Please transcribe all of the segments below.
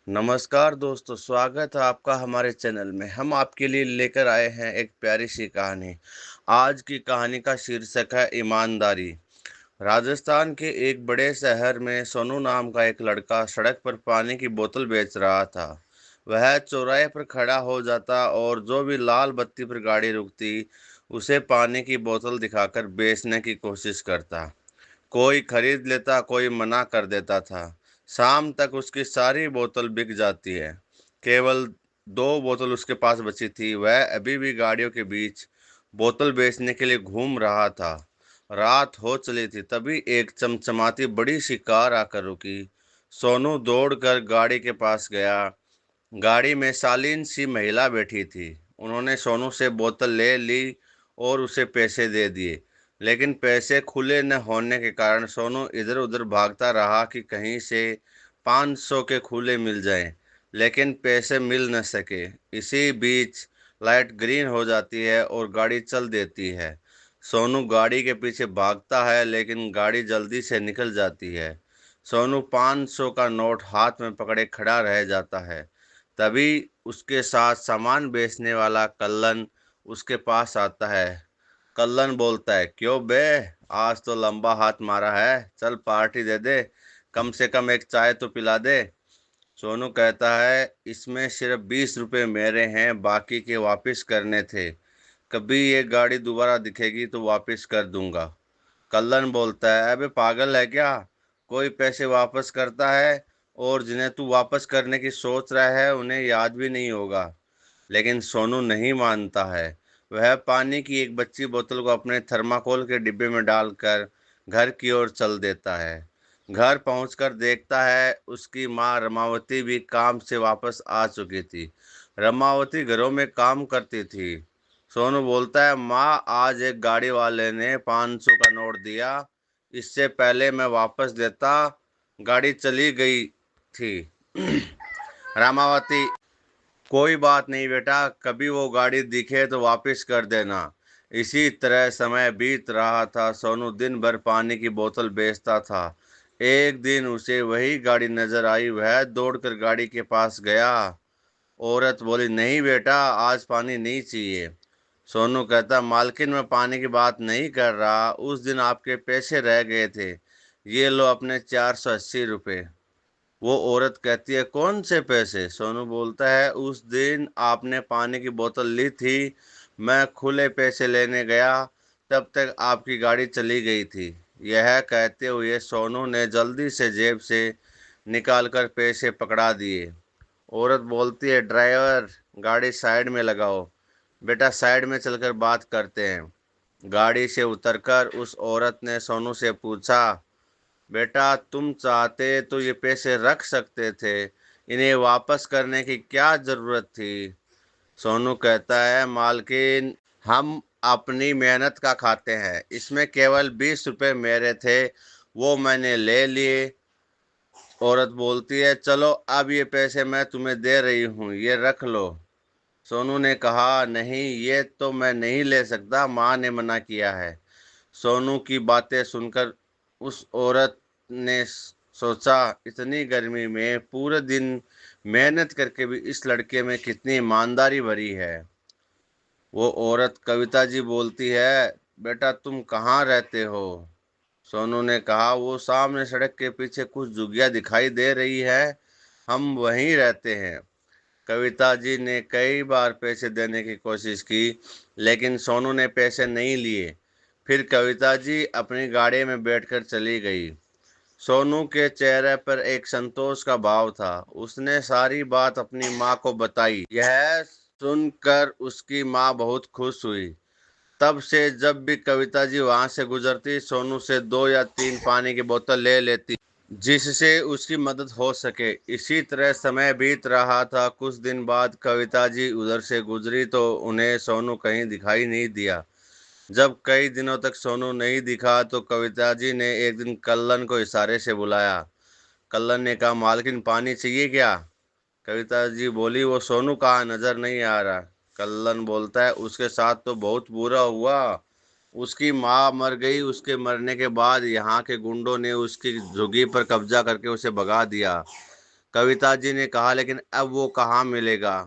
नमस्कार दोस्तों, स्वागत है आपका हमारे चैनल में। हम आपके लिए लेकर आए हैं एक प्यारी सी कहानी। आज की कहानी का शीर्षक है ईमानदारी। राजस्थान के एक बड़े शहर में सोनू नाम का एक लड़का सड़क पर पानी की बोतल बेच रहा था। वह चौराहे पर खड़ा हो जाता और जो भी लाल बत्ती पर गाड़ी रुकती, उसे पानी की बोतल दिखाकर बेचने की कोशिश करता। कोई खरीद लेता, कोई मना कर देता था। शाम तक उसकी सारी बोतल बिक जाती है। केवल दो बोतल उसके पास बची थी। वह अभी भी गाड़ियों के बीच बोतल बेचने के लिए घूम रहा था। रात हो चली थी, तभी एक चमचमाती बड़ी सी कार आकर रुकी। सोनू दौड़कर गाड़ी के पास गया। गाड़ी में शालीन सी महिला बैठी थी। उन्होंने सोनू से बोतल ले ली और उसे पैसे दे दिए। लेकिन पैसे खुले न होने के कारण सोनू इधर उधर भागता रहा कि कहीं से 500 के खुले मिल जाएं, लेकिन पैसे मिल न सके। इसी बीच लाइट ग्रीन हो जाती है और गाड़ी चल देती है। सोनू गाड़ी के पीछे भागता है, लेकिन गाड़ी जल्दी से निकल जाती है। सोनू 500 का नोट हाथ में पकड़े खड़ा रह जाता है। तभी उसके साथ सामान बेचने वाला कल्लन उसके पास आता है। कल्लन बोलता है, क्यों बे, आज तो लंबा हाथ मारा है, चल पार्टी दे दे, कम से कम एक चाय तो पिला दे। सोनू कहता है, इसमें सिर्फ 20 रुपए मेरे हैं, बाकी के वापस करने थे। कभी ये गाड़ी दोबारा दिखेगी तो वापस कर दूंगा। कल्लन बोलता है, अबे पागल है क्या, कोई पैसे वापस करता है? और जिन्हें तू वापस करने की सोच रहा है उन्हें याद भी नहीं होगा। लेकिन सोनू नहीं मानता है। वह पानी की एक बच्ची बोतल को अपने थर्माकोल के डिब्बे में डालकर घर की ओर चल देता है। घर पहुंचकर देखता है उसकी माँ रमावती भी काम से वापस आ चुकी थी। रमावती घरों में काम करती थी। सोनू बोलता है, माँ, आज एक गाड़ी वाले ने 500 का नोट दिया, इससे पहले मैं वापस देता, गाड़ी चली गई थी। रामावती, कोई बात नहीं बेटा, कभी वो गाड़ी दिखे तो वापस कर देना। इसी तरह समय बीत रहा था। सोनू दिन भर पानी की बोतल बेचता था। एक दिन उसे वही गाड़ी नजर आई। वह दौड़कर गाड़ी के पास गया। औरत बोली, नहीं बेटा, आज पानी नहीं चाहिए। सोनू कहता, मालकिन, मैं पानी की बात नहीं कर रहा, उस दिन आपके पैसे रह गए थे, ये लो अपने 480 रुपये। वो औरत कहती है, कौन से पैसे? सोनू बोलता है, उस दिन आपने पानी की बोतल ली थी, मैं खुले पैसे लेने गया, तब तक आपकी गाड़ी चली गई थी। यह कहते हुए सोनू ने जल्दी से जेब से निकालकर पैसे पकड़ा दिए। औरत बोलती है, ड्राइवर, गाड़ी साइड में लगाओ। बेटा, साइड में चलकर बात करते हैं। गाड़ी से उतरकर उस औरत ने सोनू से पूछा, बेटा, तुम चाहते तो ये पैसे रख सकते थे, इन्हें वापस करने की क्या जरूरत थी? सोनू कहता है, मालकिन, हम अपनी मेहनत का खाते हैं, इसमें केवल 20 रुपए मेरे थे, वो मैंने ले लिए। औरत बोलती है, चलो, अब ये पैसे मैं तुम्हें दे रही हूँ, ये रख लो। सोनू ने कहा, नहीं, ये तो मैं नहीं ले सकता, माँ ने मना किया है। सोनू की बातें सुनकर उस औरत ने सोचा, इतनी गर्मी में पूरे दिन मेहनत करके भी इस लड़के में कितनी ईमानदारी भरी है। वो औरत कविता जी बोलती है, बेटा, तुम कहाँ रहते हो? सोनू ने कहा, वो सामने सड़क के पीछे कुछ झुग्गियाँ दिखाई दे रही है, हम वहीं रहते हैं। कविता जी ने कई बार पैसे देने की कोशिश की, लेकिन सोनू ने पैसे नहीं लिए। फिर कविता जी अपनी गाड़ी में बैठकर चली गई। सोनू के चेहरे पर एक संतोष का भाव था। उसने सारी बात अपनी माँ को बताई। यह सुनकर उसकी माँ बहुत खुश हुई। तब से जब भी कविता जी वहां से गुजरती, सोनू से 2 या 3 पानी की बोतल ले लेती, जिससे उसकी मदद हो सके। इसी तरह समय बीत रहा था। कुछ दिन बाद कविता जी उधर से गुजरी तो उन्हें सोनू कहीं दिखाई नहीं दिया। जब कई दिनों तक सोनू नहीं दिखा तो कविता जी ने एक दिन कल्लन को इशारे से बुलाया। कल्लन ने कहा, मालकिन, पानी चाहिए क्या? कविता जी बोली, वो सोनू कहाँ, नजर नहीं आ रहा। कल्लन बोलता है, उसके साथ तो बहुत बुरा हुआ, उसकी माँ मर गई, उसके मरने के बाद यहाँ के गुंडों ने उसकी झुग्गी पर कब्जा करके उसे भगा दिया। कविता जी ने कहा, लेकिन अब वो कहाँ मिलेगा?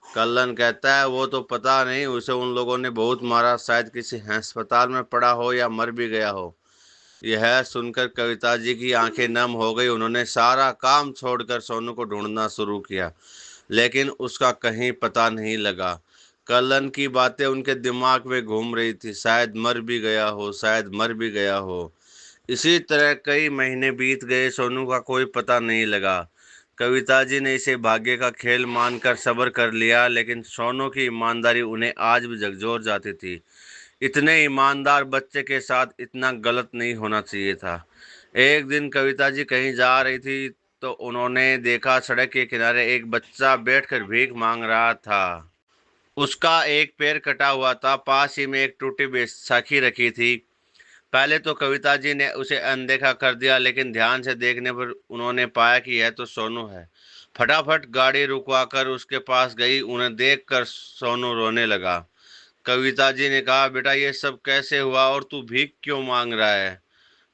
कल्लन कहता है, वो तो पता नहीं, उसे उन लोगों ने बहुत मारा, शायद किसी अस्पताल में पड़ा हो या मर भी गया हो। यह सुनकर कविता जी की आंखें नम हो गई। उन्होंने सारा काम छोड़कर सोनू को ढूंढना शुरू किया, लेकिन उसका कहीं पता नहीं लगा। कल्लन की बातें उनके दिमाग में घूम रही थी, शायद मर भी गया हो, शायद मर भी गया हो। इसी तरह कई महीने बीत गए, सोनू का कोई पता नहीं लगा। कविता जी ने इसे भाग्य का खेल मानकर सब्र कर लिया, लेकिन सोनू की ईमानदारी उन्हें आज भी झकझोर जाती थी। इतने ईमानदार बच्चे के साथ इतना गलत नहीं होना चाहिए था। एक दिन कविता जी कहीं जा रही थी तो उन्होंने देखा सड़क के किनारे एक बच्चा बैठकर भीख मांग रहा था। उसका एक पैर कटा हुआ था, पास ही में एक टूटी बैसाखी रखी थी। पहले तो कविता जी ने उसे अनदेखा कर दिया, लेकिन ध्यान से देखने पर उन्होंने पाया कि यह तो सोनू है। फटाफट गाड़ी रुकवाकर उसके पास गई। उन्हें देखकर सोनू रोने लगा। कविता जी ने कहा, बेटा ये सब कैसे हुआ और तू भीख क्यों मांग रहा है?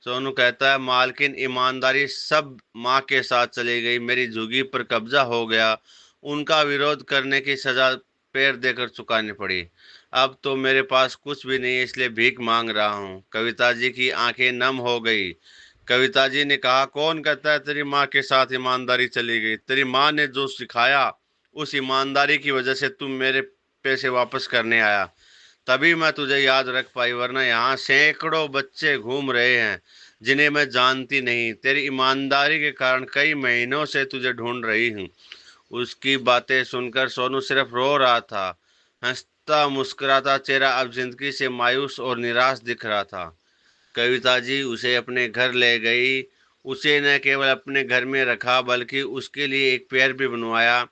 सोनू कहता है, मालकिन, ईमानदारी सब माँ के साथ चली गई, मेरी झुग्गी पर कब्जा हो गया, उनका विरोध करने की सजा पैर देकर चुकानी पड़ी। अब तो मेरे पास कुछ भी नहीं है, इसलिए भीख मांग रहा हूँ। कविता जी की आंखें नम हो गई। कविता जी ने कहा, कौन कहता है तेरी माँ के साथ ईमानदारी चली गई? तेरी माँ ने जो सिखाया उस ईमानदारी की वजह से तुम मेरे पैसे वापस करने आया, तभी मैं तुझे याद रख पाई, वरना यहाँ सैकड़ों बच्चे घूम रहे हैं जिन्हें मैं जानती नहीं। तेरी ईमानदारी के कारण कई महीनों से तुझे ढूंढ रही हूँ। उसकी बातें सुनकर सोनू सिर्फ रो रहा था। हंसता मुस्कुराता चेहरा अब जिंदगी से मायूस और निराश दिख रहा था। कविता जी उसे अपने घर ले गई। उसे न केवल अपने घर में रखा, बल्कि उसके लिए एक पैर भी बनवाया।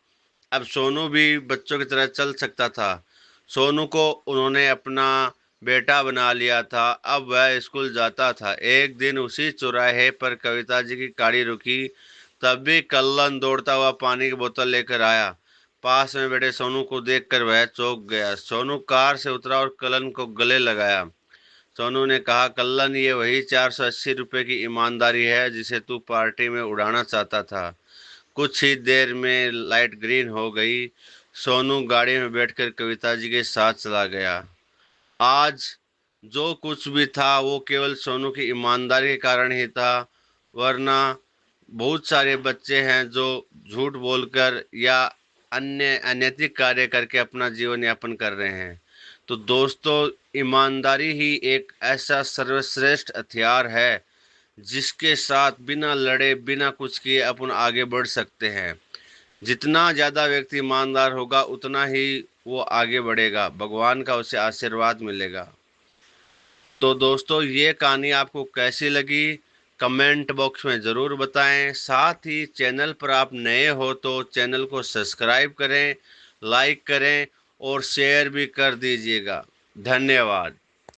अब सोनू भी बच्चों की तरह चल सकता था। सोनू को उन्होंने अपना बेटा बना लिया था। अब वह स्कूल जाता था। एक दिन उसी चौराहे पर कविता जी की गाड़ी रुकी। तब भी कल्लन दौड़ता हुआ पानी की बोतल लेकर आया। पास में बैठे सोनू को देखकर वह चौंक गया। सोनू कार से उतरा और कल्लन को गले लगाया। सोनू ने कहा, कल्लन, ये वही 480 रुपये की ईमानदारी है जिसे तू पार्टी में उड़ाना चाहता था। कुछ ही देर में लाइट ग्रीन हो गई। सोनू गाड़ी में बैठकर कविता जी के साथ चला गया। आज जो कुछ भी था वो केवल सोनू की ईमानदारी के कारण ही था, वरना बहुत सारे बच्चे हैं जो झूठ बोलकर या अन्य अनैतिक कार्य करके अपना जीवन यापन कर रहे हैं। तो दोस्तों, ईमानदारी ही एक ऐसा सर्वश्रेष्ठ हथियार है जिसके साथ बिना लड़े बिना कुछ किए अपन आगे बढ़ सकते हैं। जितना ज़्यादा व्यक्ति ईमानदार होगा उतना ही वो आगे बढ़ेगा, भगवान का उसे आशीर्वाद मिलेगा। तो दोस्तों, ये कहानी आपको कैसी लगी कमेंट बॉक्स में ज़रूर बताएं। साथ ही चैनल पर आप नए हो तो चैनल को सब्सक्राइब करें, लाइक करें और शेयर भी कर दीजिएगा। धन्यवाद।